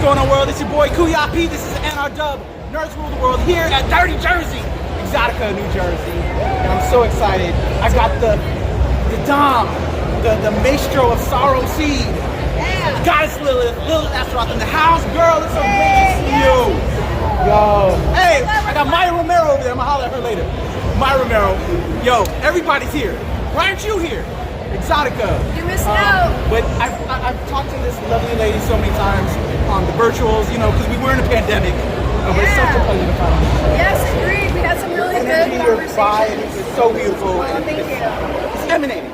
going on, world? It's your boy Kuya P. This is NRW Nerds Rule the World here at Dirty Jersey, Exotica, New Jersey. And I'm so excited. I got the Dom, the maestro of Sorrow Seed. Yeah. Goddess Lilith Astronaut in the house. Girl, it's so great to see you. Yo. Hey, I got Maya Romero over there. I'm gonna holler at her later. Maya Romero. Yo, everybody's here. Why aren't you here? Exotica. You're missing out. But I've talked to this lovely lady so many times on the virtuals, you know, because we were in a pandemic. But it's such a pleasure to find you. Yes, agreed. We had some really good conversations. Your vibe is so beautiful. Oh, thank you. It's emanating.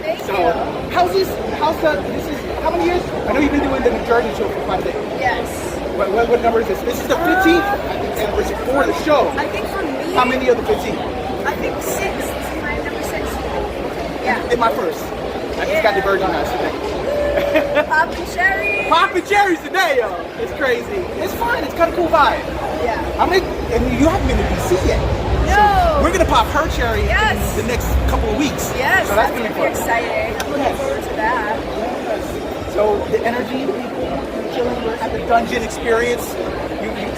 Thank so, you. How many years? I know you've been doing the New Jersey show for quite a bit. Yes. What number is this? This is the 15th anniversary for the show. I think for me. How many of the 15? I think 6. This is my number 6. Yeah. In my first. I just got the Virgin House today. Poppin' cherries. Poppin' cherries today, yo. It's crazy. It's fun. It's kind of cool vibe. Yeah. And you haven't been to DC yet. No. So we're gonna pop her cherry in the next couple of weeks. Yes. So that's gonna be fun. Exciting. I'm looking forward to that. Yes. So the energy, the people chilling at the dungeon experience.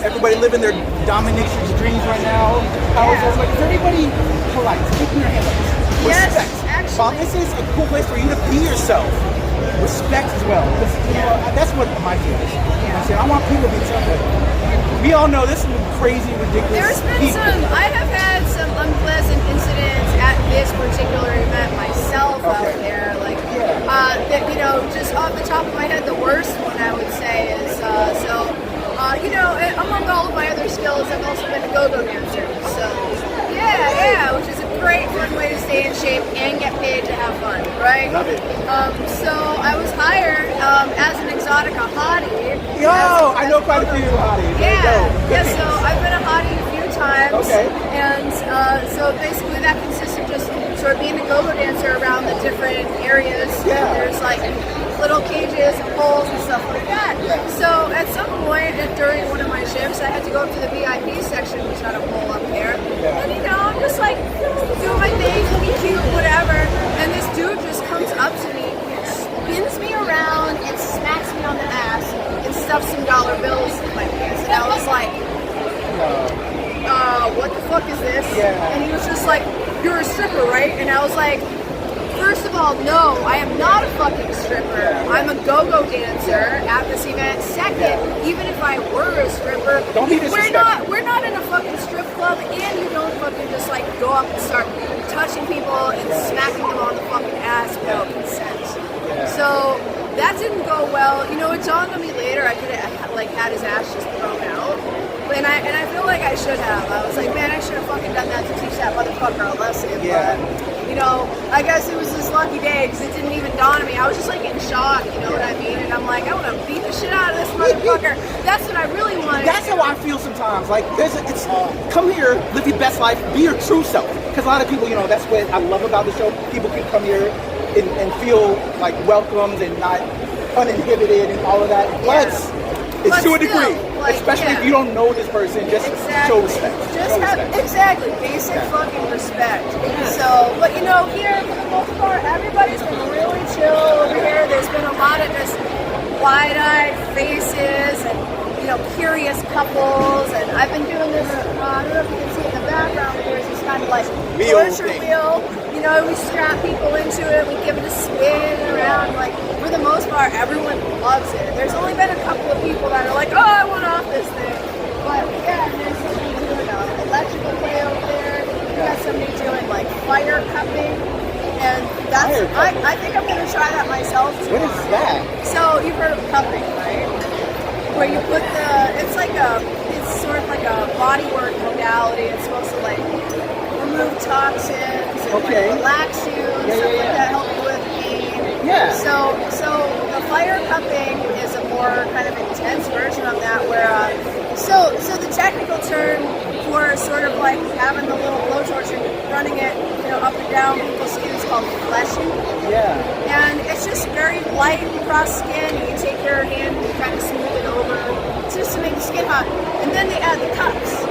Everybody living their dominatrix dreams right now. Is everybody polite? Keeping your hand up. Respect. Yes, actually. While this is a cool place for you to be yourself, respect as well. Because that's what my deal is. I want people to be together. We all know this is crazy, ridiculous. There's been I have had some unpleasant incidents at this particular event myself out there. That, you know, just off the top of my head, the worst one I would say is, you know, among all of my other skills, I've also been a go-go dancer. So, which is a great, fun way to stay in shape and get paid to have fun, right? Love it. So I was hired as an Exotica hottie. Yo, I know quite a few hotties. So I've been a hottie a few times. Okay. And so basically that consists of just sort of being a go-go dancer around the different areas. Yeah. There's like little cages and poles and stuff like that. Yeah. So at some point during one of my shifts, I had to go up to the VIP section, which had a pole up there. Yeah. And you know, I'm just like doing my thing, looking cute, whatever. And this dude just comes up to me, spins me around, and smacks me on the ass and stuffs some dollar bills in my pants. And I was like, what the fuck is this? Yeah. And he was just like, you're a stripper, right? And I was like, first of all, no, I am not a fucking stripper. I'm a go-go dancer at this event. Second, even if I were a stripper, we're not in a fucking strip club, and you don't fucking just like go up and start touching people and smacking them on the fucking ass without consent. So that didn't go well. You know, it dawned on me later I could have like had his ass just thrown out. And I feel like I should have. I was like, man, I should have fucking done that to teach that motherfucker a lesson. Yeah. But, you know, I guess it was this lucky day because it didn't even dawn on me. I was just like in shock, you know what I mean? And I'm like, I want to beat the shit out of this motherfucker. That's what I really wanted. That's how I feel sometimes. Like, come here, live your best life, be your true self. Because a lot of people, you know, that's what I love about the show. People can come here and feel like welcomed and not uninhibited and all of that. But it's to a degree. Like, especially if you don't know this person, just show respect. Exactly, basic fucking respect. So, but you know, here for the most part, everybody's been really chill over here. There's been a lot of just wide-eyed faces and, you know, curious couples. And I've been doing this, I don't know if you can see in the background, but there's this kind of like torture wheel. You know, we strap people into it, we give it a spin around. Like, for the most part, everyone loves it. There's only been a couple of people that are like, oh, I want off this thing. But yeah, and there's somebody doing electrical play over there. We got somebody doing like fire cupping. And that's, I think I'm going to try that myself too. What is that? So, you've heard of cupping, right? Where you put it's sort of like a bodywork modality. It's supposed to like remove toxins and like relax you and stuff like that, help you with pain. Yeah. So the fire cupping is a more kind of intense version of that where so the technical term for sort of like having the little blowtorch and running it, you know, up and down people's skin is called fleshing. Yeah. And it's just very light across skin. You can take your hand and kind of smooth it over just to make the skin hot. And then they add the cups.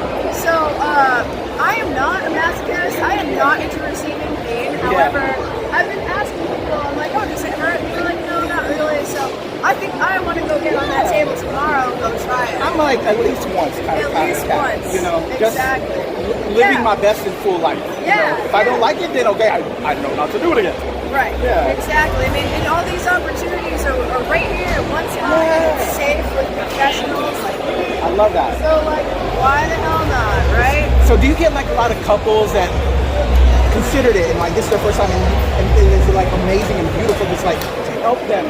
So I am not a masochist. I am not into receiving pain. However, I've been asking people, I'm like, oh, does it hurt? And they're like, no, not really. So I think I want to go get on that table tomorrow and go like at least once, At least once. you know, Exactly. just living my best and full life. Yeah. You know? If I don't like it, then okay, I know not to do it again. Right. Yeah. Exactly. I mean, and all these opportunities are right here at one spot. It's safe with professionals like me. I love that. So, like, why the hell not, right? So do you get like a lot of couples that considered it and like this is their first time and it's like amazing and beautiful just like to help them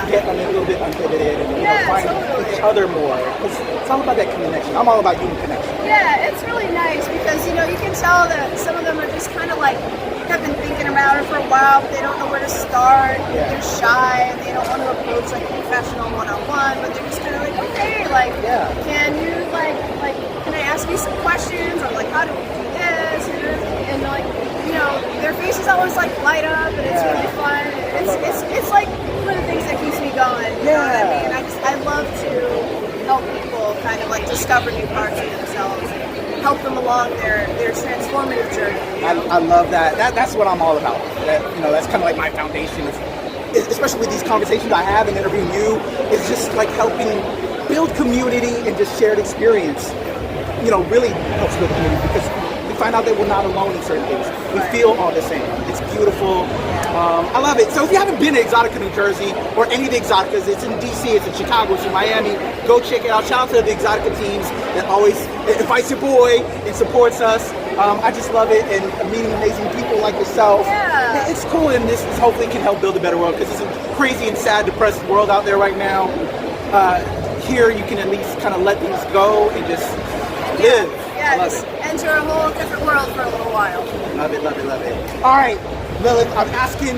get a little bit uninhibited and find each other more? Because it's all about that connection. I'm all about human connection. Yeah, it's really nice because, you know, you can tell that some of them are just kind of like have been thinking about it for a while, but they don't know where to start. They're shy and they don't want to approach like a professional one-on-one, but they're just kind of like, okay, like, can you like, can I ask you some questions, or like, how do we do this? And like, you know, their faces always like light up, and it's really fun. It's like one of the things that keeps me going. You know what I mean? I love to help people kind of like discover new parts of themselves and help them along their transformative journey. You know? I love that. That's what I'm all about. That's kind of like my foundation. Especially with these conversations I have and interviewing you, it's just like helping build community and just shared experience. You know, really helps build community because we find out that we're not alone in certain things. We feel all the same. It's beautiful. I love it. So if you haven't been to eXXXotica, New Jersey, or any of the eXXXoticas, it's in DC, it's in Chicago, it's in Miami, go check it out. Shout out to the eXXXotica teams that always invites your boy and supports us. I just love it, and meeting amazing people like yourself. Yeah. It's cool, and this hopefully can help build a better world, because it's a crazy and sad, depressed world out there right now. Here you can at least kind of let things go and just live. Yeah, just enter a whole different world for a little while. Love it, love it, love it. All right, Lilith, I'm asking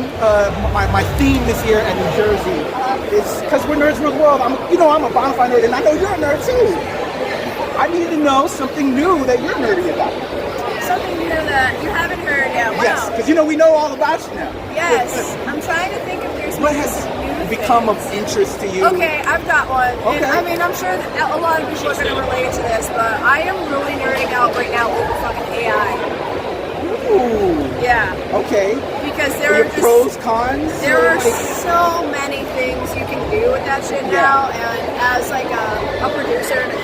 my theme this year at New Jersey is because we're nerds for the world. I'm a bona fide nerd, and I know you're a nerd too. I need to know something new that you're nerdy about. Something new that you haven't heard yet. Wow. Yes, because we know all about you now. Yes, I'm trying to think if there's what has become of interest to you. Okay, I've got one. Okay. And I mean, I'm sure that a lot of people are going to relate to this, but I am really nerding out right now over fucking AI. Ooh. Yeah. Okay. Because there are pros, cons. There are so many things you can do with that shit now, and as like a producer and a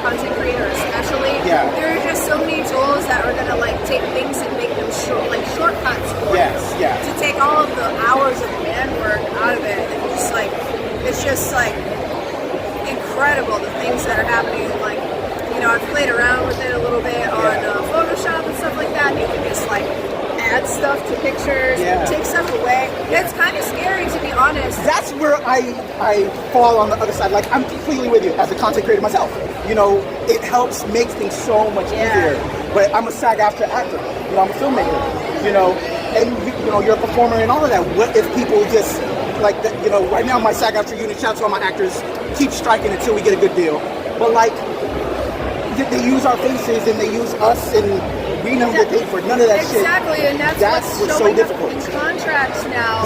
content creator especially, there are just so many tools that are gonna like take things and make them shortcuts for you. To take all of the hours of man work out of it, and it's just like incredible the things that are happening. Like, I've played around with it a little bit on Photoshop and stuff like that, and you can just like add stuff to pictures, take stuff away. It's kind of scary, to be honest. That's where I fall on the other side. Like, I'm completely with you as a content creator myself. It helps make things so much easier. But I'm a SAG-AFTRA actor. I'm a filmmaker. And you're a performer and all of that. What if people just like that? Right now my SAG-AFTRA unit, shout out to all my actors, keep striking until we get a good deal. But like, they use our faces and they use us, and we never get paid for none of that shit. Exactly, and that's what's so difficult. In contracts now,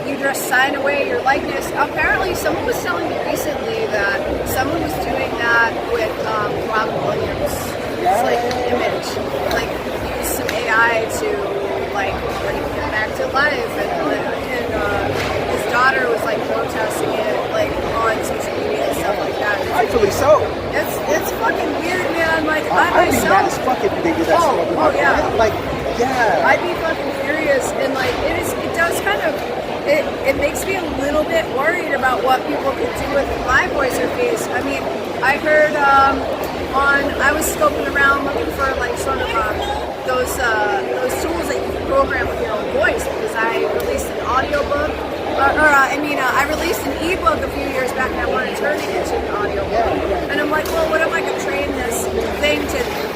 you just sign away your likeness. Apparently, someone was telling me recently that someone was doing that with Rob Medina. It's like an image, like use some AI to like bring him back to life, and his daughter was like protesting it, like on social media and stuff like that. Rightfully so. It's fucking weird, man. Like I'd be mad as fuck if they did that. I'd be fucking furious, and like it does kind of it makes me a little bit worried about what people could do with my voice or face. I mean, I heard I was scoping around looking for like sort of those tools that you can program with your own voice, because I released an audiobook. I released an ebook a few years back, and I wanted to turn it into an audiobook. And I'm like, well, what if I could train this thing to,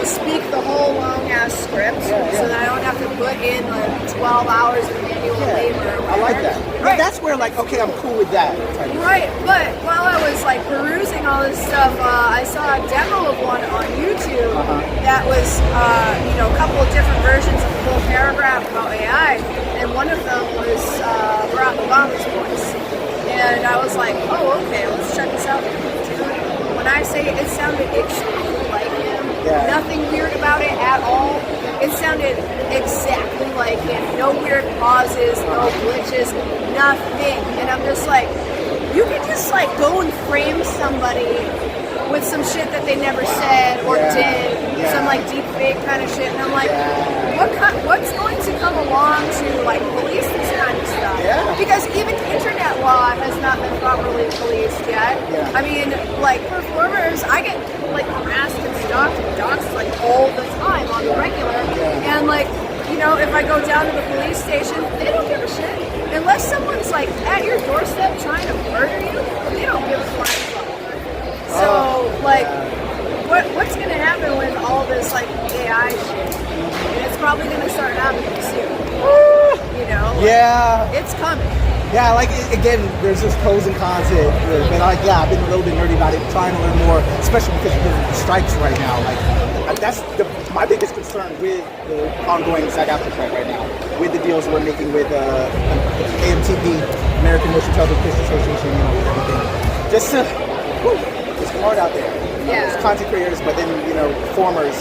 speak the whole long-ass script so that I don't have to put in like 12 hours of manual labor. I like that. Right. That's where like, okay, I'm cool with that. Right, but while I was like perusing all this stuff, I saw a demo of one on YouTube that was, a couple of different versions of the whole paragraph about AI, and one of them was Barack Obama's voice. And I was like, oh, okay, let's check this out. Dude, when I say it sounded exactly like him, nothing weird about it at all. It sounded exactly like him. No weird pauses, no glitches, nothing. And I'm just like, you can just like go and frame somebody with some shit that they never said or did, some like deep fake kind of shit, and I'm like, what's going to come along to like police this kind of stuff? Because even internet law has not been properly policed yet. I mean, like performers, I get like harassed and stalked and doxxed like all the time on the regular, and like, you know, if I go down to the police station, they don't give a shit. Unless someone's like at your doorstep trying to murder you, they don't give a fuck. So, like, what's going to happen with all this, like, AI shit? It's probably going to start happening soon. You know? Like, it's coming. Yeah, like, again, there's just pros and cons to it. But, like, I've been a little bit nerdy about it, trying to learn more, especially because of the strikes right now. Like, that's my biggest concern with the ongoing SAG-AFTRA strike right now, with the deals we're making with AMTP, American Motion Television Association, you know, with everything. Just to... It's hard out there. It's content creators, but then, you know, performers.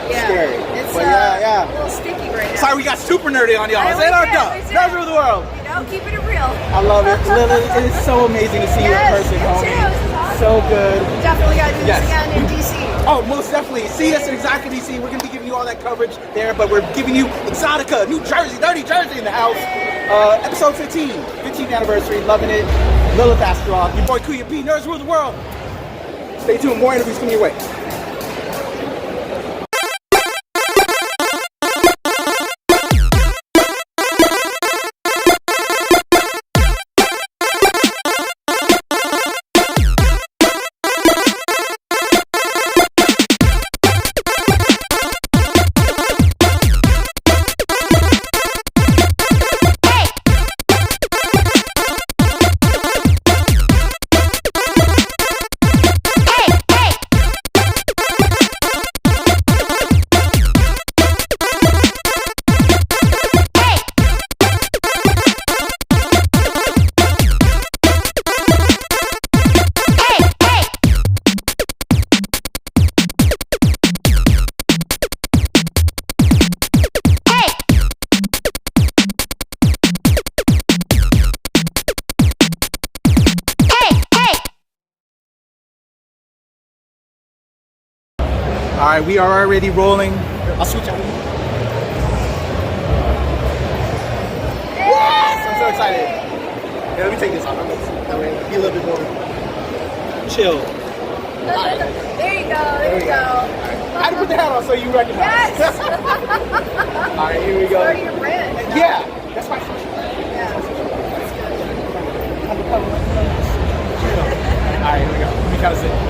Scary. It's a little sticky right now. Sorry, we got super nerdy on y'all. It's NRW, Nerds Rule the World. You know, keeping it real. I love it. Lilith, it is so amazing to see you in person, homie. Awesome. So good. Definitely got to do this again in DC. Oh, most definitely. See us in eXXXotica DC. We're going to be giving you all that coverage there, but we're giving you eXXXotica, New Jersey, Dirty Jersey in the house. Episode 15th anniversary. Loving it. Lilith Astrog, your boy Kuya P, Nerds Rule the World. Stay tuned, more interviews coming your way. All right, we are already rolling. I'll switch out. Yes! I'm so excited. Yeah, let me take this off. That way, be a little bit more chill. There you go. There you go. I had to put the hat on so you recognize. Yes. All right, here we go. Part of your brand. Yeah, that's my first. Yeah. That's good. All right, here we go. Let me kind of sit.